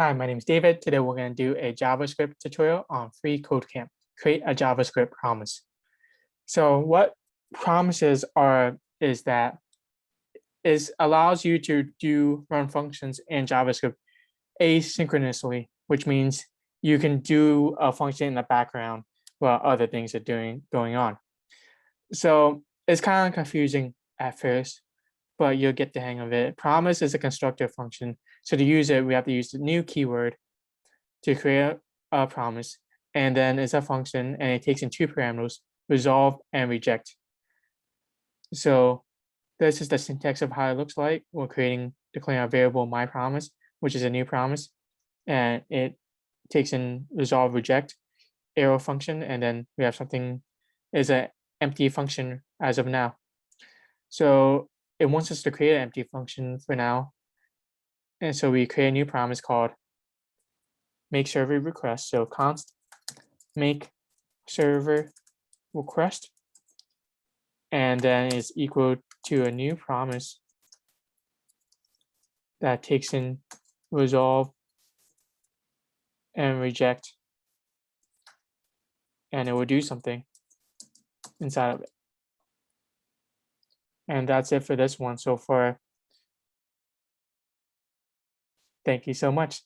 Hi, my name is David. Today we're going to do a JavaScript tutorial on freeCodeCamp, create a JavaScript promise. So what promises are is that is allows you to run functions in JavaScript asynchronously, which means you can do a function in the background while other things are going on. So it's kind of confusing at first, but you'll get the hang of it. Promise is a constructor function. So to use it, we have to use the new keyword to create a promise, and then it's a function, and it takes in two parameters, resolve and reject. So this is the syntax of how it looks like. We're declaring a variable myPromise, which is a new promise, and it takes in resolve reject arrow function, and then we have something is an empty function as of now. So it wants us to create an empty function for now, and so we create a new promise called make server request. So const make server request, and then it's equal to a new promise that takes in resolve and reject, and it will do something inside of it. And that's it for this one so far. Thank you so much.